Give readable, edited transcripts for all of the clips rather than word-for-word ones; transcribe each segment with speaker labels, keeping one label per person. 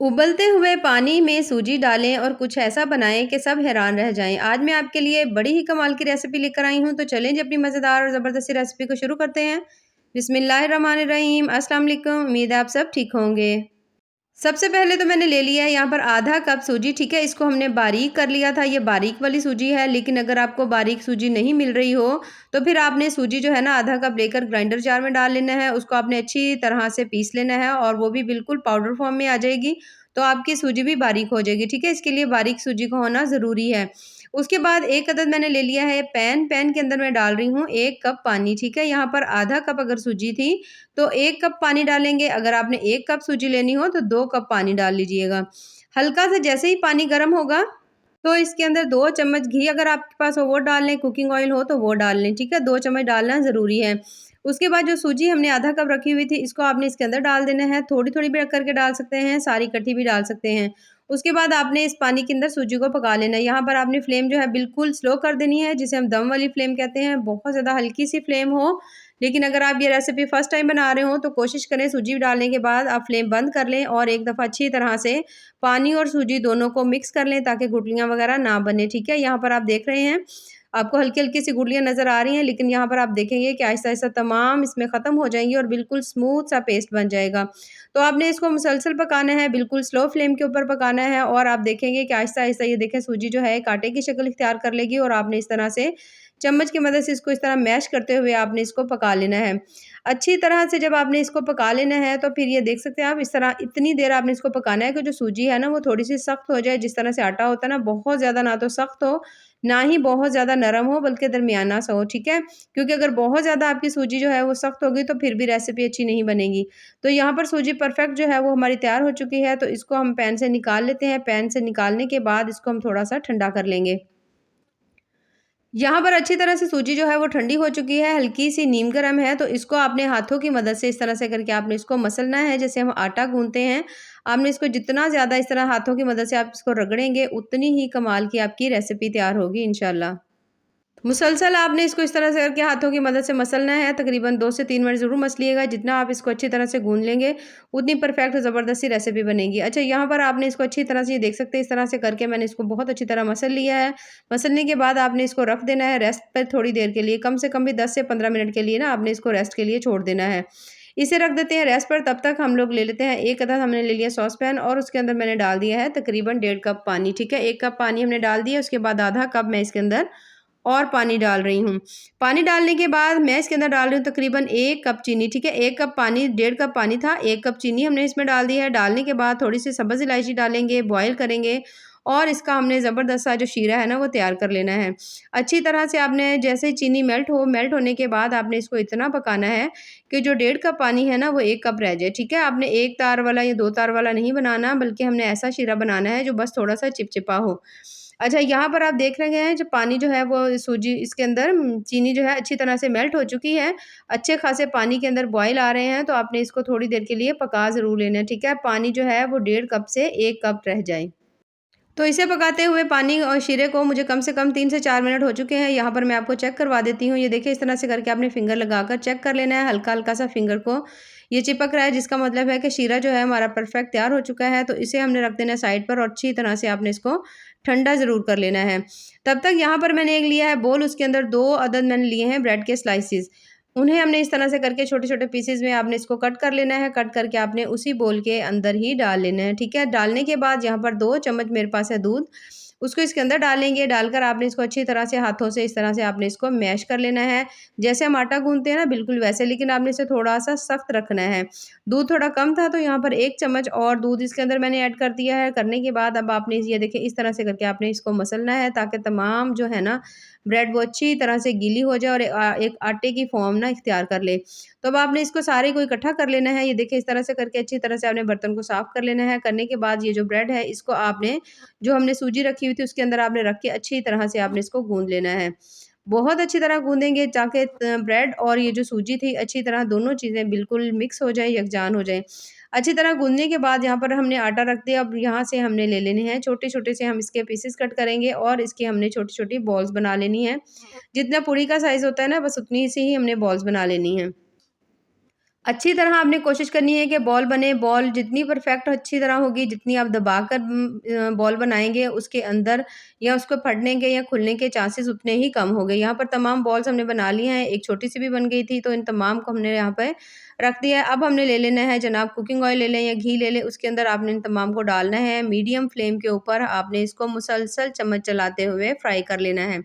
Speaker 1: उबलते हुए पानी में सूजी डालें और कुछ ऐसा बनाएं कि सब हैरान रह जाएं। आज मैं आपके लिए बड़ी ही कमाल की रेसिपी लेकर आई हूं, तो चलें जी अपनी मज़ेदार और ज़बरदस्ती रेसिपी को शुरू करते हैं। बिस्मिल्लाहिर्रहमानिर्रहीम। अस्सलाम वालेकुम। उम्मीद है आप सब ठीक होंगे। सबसे पहले तो मैंने ले लिया है यहाँ पर आधा कप सूजी, ठीक है। इसको हमने बारीक कर लिया था, ये बारीक वाली सूजी है। लेकिन अगर आपको बारीक सूजी नहीं मिल रही हो तो फिर आपने सूजी जो है ना आधा कप लेकर ग्राइंडर जार में डाल लेना है। उसको आपने अच्छी तरह से पीस लेना है और वो भी बिल्कुल पाउडर फॉर्म में आ जाएगी, तो आपकी सूजी भी बारीक हो जाएगी, ठीक है। इसके लिए बारीक सूजी का होना ज़रूरी है। उसके बाद एक अदद मैंने ले लिया है पैन के अंदर मैं डाल रही हूँ 1 कप पानी, ठीक है। यहाँ पर आधा कप अगर सूजी थी तो 1 कप पानी डालेंगे। अगर आपने 1 कप सूजी लेनी हो तो 2 कप पानी डाल लीजिएगा। हल्का सा जैसे ही पानी गर्म होगा तो इसके अंदर 2 चम्मच घी अगर आपके पास हो वो डाल लें, कुकिंग ऑयल हो तो वो डाल लें, ठीक है। 2 चम्मच डालना ज़रूरी है। उसके बाद जो सूजी हमने आधा कप रखी हुई थी इसको आपने इसके अंदर डाल देना है। थोड़ी-थोड़ी भी करके डाल सकते हैं, सारी इकट्ठी भी डाल सकते हैं। उसके बाद आपने इस पानी के अंदर सूजी को पका लेना है। यहाँ पर आपने फ्लेम जो है बिल्कुल स्लो कर देनी है, जिसे हम दम वाली फ्लेम कहते हैं। बहुत ज़्यादा हल्की सी फ्लेम हो, लेकिन अगर आप ये रेसिपी फर्स्ट टाइम बना रहे हो तो कोशिश करें सूजी डालने के बाद आप फ्लेम बंद कर लें और एक दफ़ा अच्छी तरह से पानी और सूजी दोनों को मिक्स कर लें ताकि गुठलियाँ वगैरह ना बने, ठीक है। यहाँ पर आप देख रहे हैं, आपको हल्की-हल्की सी गुठलियाँ नज़र आ रही हैं, लेकिन यहाँ पर आप देखेंगे कि आहिस्ता-आहिस्ता तमाम इसमें ख़त्म हो जाएँगी और बिल्कुल स्मूथ सा पेस्ट बन जाएगा। तो आपने इसको मुसलसल पकाना है, बिल्कुल स्लो फ्लेम के ऊपर पकाना है और आप देखेंगे कि आहिस्ता-आहिस्ता ये देखें सूजी जो है एक आटे की शक्ल इख्तियार कर लेगी और आपने इस तरह से चम्मच की मदद से इसको इस तरह मैश करते हुए आपने इसको पका लेना है। अच्छी तरह से जब आपने इसको पका लेना है तो फिर ये देख सकते हैं आप, इस तरह इतनी देर आपने इसको पकाना है कि जो सूजी है ना वो थोड़ी-सी सख्त हो जाए। जिस तरह से आटा होता है ना, बहुत ज़्यादा ना तो सख्त हो, ना ही बहुत ज़्यादा नरम हो, बल्कि दरमियाना सा हो, ठीक है। क्योंकि अगर बहुत ज़्यादा आपकी सूजी जो है वो सख्त होगी तो फिर भी रेसिपी अच्छी नहीं बनेगी। तो यहाँ पर सूजी परफेक्ट जो है वो हमारी तैयार हो चुकी है, तो इसको हम पैन से निकाल लेते हैं। पैन से निकालने के बाद इसको हम थोड़ा-सा ठंडा कर लेंगे। यहाँ पर अच्छी तरह से सूजी जो है वो ठंडी हो चुकी है, हल्की-सी नीम गर्म है, तो इसको आपने हाथों की मदद से इस तरह से करके आपने इसको मसलना है, जैसे हम आटा गूँथते हैं। आपने इसको जितना ज़्यादा इस तरह हाथों की मदद से आप इसको रगड़ेंगे, उतनी ही कमाल की आपकी रेसिपी तैयार होगी इंशाल्लाह। मुसलसल आपने इसको इस तरह से करके हाथों की मदद से मसलना है, तकरीबन 2 से 3 मिनट ज़रूर मसलिएगा। जितना आप इसको अच्छी तरह से गूँध लेंगे, उतनी परफेक्ट ज़बरदस्ती रेसिपी बनेगी। अच्छा, यहाँ पर आपने इसको अच्छी तरह से ये देख सकते हैं, इस तरह से करके मैंने इसको बहुत अच्छी तरह मसल लिया है। मसलने के बाद आपने इसको रख देना है रेस्ट पर थोड़ी देर के लिए, कम से कम भी 10 से 15 मिनट के लिए ना आपने इसको रेस्ट के लिए छोड़ देना है। इसे रख देते हैं रेस्ट पर, तब तक हम लोग ले लेते हैं एक अदद हमने ले लिया सॉस पैन और उसके अंदर मैंने डाल दिया है तकरीबन 1.5 कप पानी, ठीक है। 1 कप पानी हमने डाल दिया, उसके बाद आधा कप मैं इसके अंदर और पानी डाल रही हूँ। पानी डालने के बाद मैं इसके अंदर डाल रही हूँ तकरीबन 1 कप चीनी, ठीक है। 1 कप पानी 1.5 कप पानी था, 1 कप चीनी हमने इसमें डाल दी है। डालने के बाद थोड़ी-सी सब्ज़ इलायची डालेंगे, बॉयल करेंगे और इसका हमने ज़बरदस्त सा जो शीरा है ना वो तैयार कर लेना है। अच्छी तरह से आपने जैसे ही चीनी मेल्ट होने के बाद आपने इसको इतना पकाना है कि जो 1.5 कप पानी है ना वो 1 कप रह जाए, ठीक है। आपने 1 तार वाला या 2 तार वाला नहीं बनाना, बल्कि हमने ऐसा शीरा बनाना है जो बस थोड़ा-सा चिपचिपा हो। अच्छा, यहाँ पर आप देख रहे हैं जो पानी जो है वो सूजी इसके अंदर चीनी जो है अच्छी तरह से मेल्ट हो चुकी है। अच्छे खासे पानी के अंदर बॉयल आ रहे हैं, तो आपने इसको थोड़ी देर के लिए पका ज़रूर लेना है, ठीक है। पानी जो है वो 1.5 कप से 1 कप रह जाए। तो इसे पकाते हुए पानी और शीरे को मुझे कम से कम 3 से 4 मिनट हो चुके हैं। यहाँ पर मैं आपको चेक करवा देती हूँ। ये देखिए, इस तरह से करके आपने फिंगर लगाकर चेक कर लेना है, हल्का-हल्का सा फिंगर को ये चिपक रहा है, जिसका मतलब है कि शीरा जो है हमारा परफेक्ट तैयार हो चुका है। तो इसे हमने रख देना है साइड पर और अच्छी तरह से आपने इसको ठंडा ज़रूर कर लेना है। तब तक यहाँ पर मैंने एक लिया है बोल, उसके अंदर 2 अदद मैंने लिए हैं ब्रेड के स्लाइसेस। उन्हें हमने इस तरह से करके छोटे-छोटे पीसेज़ में आपने इसको कट कर लेना है। कट करके आपने उसी बोल के अंदर ही डाल लेना है, ठीक है। डालने के बाद यहाँ पर 2 चम्मच मेरे पास है दूध, उसको इसके अंदर डालेंगे। डालकर आपने इसको अच्छी तरह से हाथों से इस तरह से आपने इसको मैश कर लेना है। जैसे हम आटा गूँथते हैं ना बिल्कुल वैसे, लेकिन आपने इसे थोड़ा-सा सख्त रखना है। दूध थोड़ा कम था तो यहाँ पर 1 चम्मच और दूध इसके अंदर मैंने ऐड कर दिया है। करने के बाद अब आपने ये देखिए इस तरह से करके आपने इसको मसलना है ताकि तमाम जो है ना ब्रेड वो अच्छी तरह से गीली हो जाए और एक आटे की फ़ॉर्म ना इख्तियार कर ले। तो अब आपने इसको सारे को इकट्ठा कर लेना है। ये देखिए इस तरह से करके अच्छी तरह से आपने बर्तन को साफ़ कर लेना है। करने के बाद ये जो ब्रेड है इसको आपने जो हमने सूजी रखी हुई थी उसके अंदर आपने रख के अच्छी तरह से आपने इसको गूँध लेना है। बहुत अच्छी तरह गूँधेंगे ताकि ब्रेड और ये जो सूजी थी अच्छी तरह दोनों चीज़ें बिल्कुल मिक्स हो जाएँ, यकजान हो जाएँ। अच्छी तरह गूँधने के बाद यहाँ पर हमने आटा रख दिया। अब यहाँ से हमने ले लेने हैं छोटे-छोटे से हम इसके पीसेस कट करेंगे और इसकी हमने छोटी-छोटी बॉल्स बना लेनी है। जितना पूरी का साइज़ होता है ना बस उतनी सी ही हमने बॉल्स बना लेनी है। अच्छी तरह आपने कोशिश करनी है कि बॉल बने, बॉल जितनी परफेक्ट अच्छी तरह होगी, जितनी आप दबाकर बॉल बनाएँगे, उसके अंदर या उसको फटने के या खुलने के चांसेस उतने ही कम हो गए। यहाँ पर तमाम बॉल्स हमने बना ली हैं, एक छोटी-सी भी बन गई थी, तो इन तमाम को हमने यहाँ पे रख दिया है। अब हमने ले लेना है जनाब कुकिंग ऑयल ले लें या घी ले लें, उसके अंदर आपने इन तमाम को डालना है। मीडियम फ्लेम के ऊपर आपने इसको मुसलसल चम्मच चलाते हुए फ्राई कर लेना है।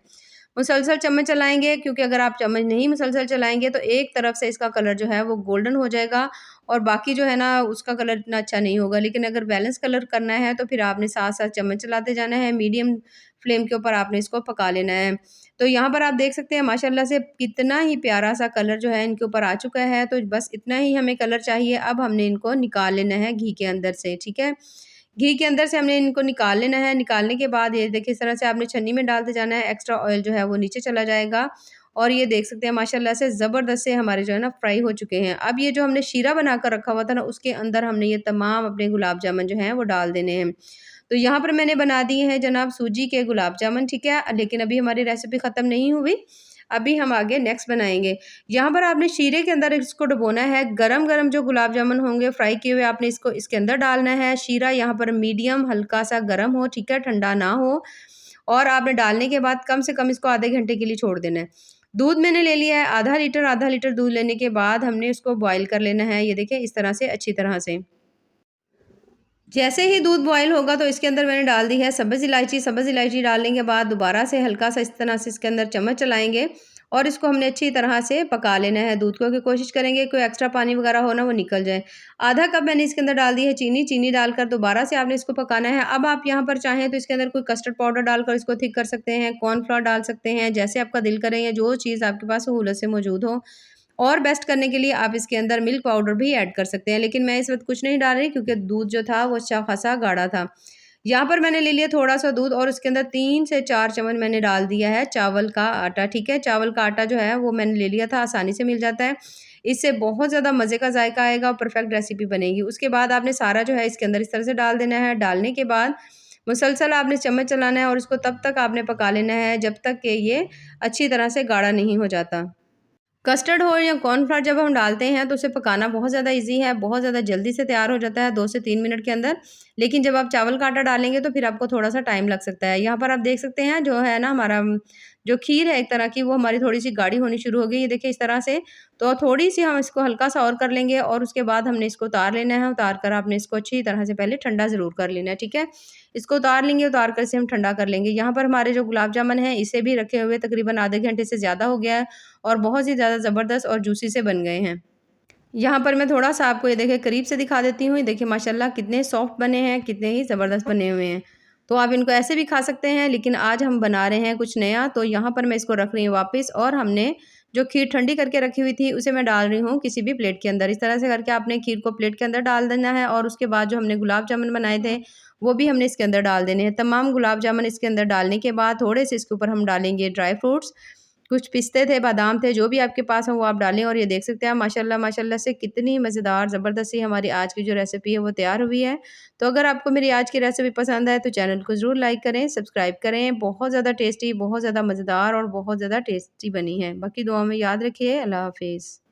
Speaker 1: मुसलसल चम्मच चलाएँगे क्योंकि अगर आप चम्मच नहीं मुसलसल चलाएँगे तो एक तरफ से इसका कलर जो है वो गोल्डन हो जाएगा और बाकी जो है ना उसका कलर इतना अच्छा नहीं होगा। लेकिन अगर बैलेंस कलर करना है तो फिर आपने साथ-साथ चम्मच चलाते जाना है, मीडियम फ्लेम के ऊपर आपने इसको पका लेना है। तो यहाँ पर आप देख सकते हैं माशाल्लाह से कितना ही प्यारा-सा कलर जो है इनके ऊपर आ चुका है, तो बस इतना ही हमें कलर चाहिए। अब हमने इनको निकाल लेना है घी के अंदर से, ठीक है? घी के अंदर से हमने इनको निकाल लेना है, निकालने के बाद ये देखिए इस तरह से आपने छन्नी में डालते जाना है, एक्स्ट्रा ऑयल जो है वो नीचे चला जाएगा और ये देख सकते हैं माशाल्लाह से ज़बरदस्त से हमारे जो है ना फ्राई हो चुके हैं। अब ये जो हमने शीरा बनाकर रखा हुआ था ना, उसके अंदर हमने ये तमाम अपने गुलाब जामुन जो हैं वो डाल देने हैं। तो यहाँ पर मैंने बना दिए हैं जनाब सूजी के गुलाब जामुन, ठीक है? लेकिन अभी हमारी रेसिपी ख़त्म नहीं हुई, अभी हम आगे नेक्स्ट बनाएँगे। यहाँ पर आपने शीरे के अंदर इसको डुबोना है, गरम-गरम जो गुलाब जामुन होंगे फ्राई किए हुए आपने इसको इसके अंदर डालना है। शीरा यहाँ पर मीडियम हल्का-सा गरम हो, ठीक है? ठंडा ना हो और आपने डालने के बाद कम से कम इसको आधे घंटे के लिए छोड़ देना है। दूध मैंने ले लिया है आधा लीटर दूध लेने के बाद हमने उसको बॉयल कर लेना है। ये देखिए इस तरह से अच्छी तरह से। जैसे ही दूध बॉयल होगा तो इसके अंदर मैंने डाल दी है सब्ज़ इलायची डालने के बाद दोबारा से हल्का-सा इस तरह से इसके अंदर चम्मच चलाएँगे और इसको हमने अच्छी तरह से पका लेना है दूध को कि कोशिश करेंगे कोई एक्स्ट्रा पानी वगैरह हो ना वो निकल जाए। आधा कप मैंने इसके अंदर डाल दी है चीनी, चीनी डालकर दोबारा से आपने इसको पकाना है। अब आप यहाँ पर चाहें तो इसके अंदर कोई कस्टर्ड पाउडर डालकर इसको थिक कर सकते हैं, कॉर्नफ्लोर डाल सकते हैं, जैसे आपका दिल करे या जो चीज़ आपके पास सहूलत से मौजूद हो। और बेस्ट करने के लिए आप इसके अंदर मिल्क पाउडर भी ऐड कर सकते हैं, लेकिन मैं इस वक़्त कुछ नहीं डाल रही क्योंकि दूध जो था वो अच्छा खासा गाढ़ा था। यहाँ पर मैंने ले लिया थोड़ा-सा दूध और उसके अंदर 3 से 4 चम्मच मैंने डाल दिया है चावल का आटा, ठीक है? चावल का आटा जो है वो मैंने ले लिया था, आसानी से मिल जाता है। इससे बहुत ज़्यादा मज़े का ज़ायका आएगा और परफेक्ट रेसिपी बनेगी। उसके बाद आपने सारा जो है इसके अंदर इस तरह से डाल देना है, डालने के बाद मुसलसल आपने चम्मच चलाना है और इसको तब तक आपने पका लेना है जब तक कि ये अच्छी तरह से गाढ़ा नहीं हो जाता। कस्टर्ड हो या कॉर्नफ्लोर जब हम डालते हैं तो उसे पकाना बहुत ज़्यादा ईज़ी है, बहुत ज़्यादा जल्दी से तैयार हो जाता है 2 से 3 मिनट के अंदर। लेकिन जब आप चावल का आटा डालेंगे तो फिर आपको थोड़ा-सा टाइम लग सकता है। यहाँ पर आप देख सकते हैं जो है ना हमारा जो खीर है एक तरह की वो हमारी थोड़ी-सी गाढ़ी होनी शुरू हो गई है देखिए इस तरह से। तो थोड़ी-सी हम इसको हल्का-सा और कर लेंगे और उसके बाद हमने इसको उतार लेना है, उतार कर आपने इसको अच्छी तरह से पहले ठंडा ज़रूर कर लेना है, ठीक है? इसको उतार लेंगे, उतार कर इसे हम ठंडा कर लेंगे। यहाँ पर हमारे जो गुलाब जामुन हैं इसे भी रखे हुए तकरीबन आधे घंटे से ज़्यादा हो गया है और बहुत ही ज़्यादा ज़बरदस्त और जूसी से बन गए हैं। यहाँ पर मैं थोड़ा-सा आपको ये देखिए करीब से दिखा देती हूँ। ये देखिए माशाल्लाह कितने सॉफ्ट बने हैं, कितने ही ज़बरदस्त बने हुए हैं। तो आप इनको ऐसे भी खा सकते हैं, लेकिन आज हम बना रहे हैं कुछ नया, तो यहाँ पर मैं इसको रख रही हूँ वापस और हमने जो खीर ठंडी करके रखी हुई थी, उसे मैं डाल रही हूँ किसी भी प्लेट के अंदर। इस तरह से करके आपने खीर को प्लेट के अंदर डाल देना है और उसके बाद जो हमने गुलाब जामुन बनाए थे, वो भी हमने इसके अंदर डाल देने हैं। तमाम गुलाब जामुन इसके अंदर डालने के बाद थोड़े-से इसके ऊपर हम डालेंगे ड्राई फ्रूट्स कुछ पिस्ते थे, बादाम थे, जो भी आपके पास हो वो आप डालें और ये देख सकते हैं आप माशाल्लाह माशाल्लाह से कितनी मज़ेदार ज़बरदस्त सी हमारी आज की जो रेसिपी है वो तैयार हुई है। तो अगर आपको मेरी आज की रेसिपी पसंद आए तो चैनल को ज़रूर लाइक करें, सब्सक्राइब करें। बहुत ज़्यादा टेस्टी, बहुत ज़्यादा मज़ेदार और बहुत ज़्यादा टेस्टी बनी है। बाकी दुआओं में याद रखिए। अल्लाह हाफ़िज़।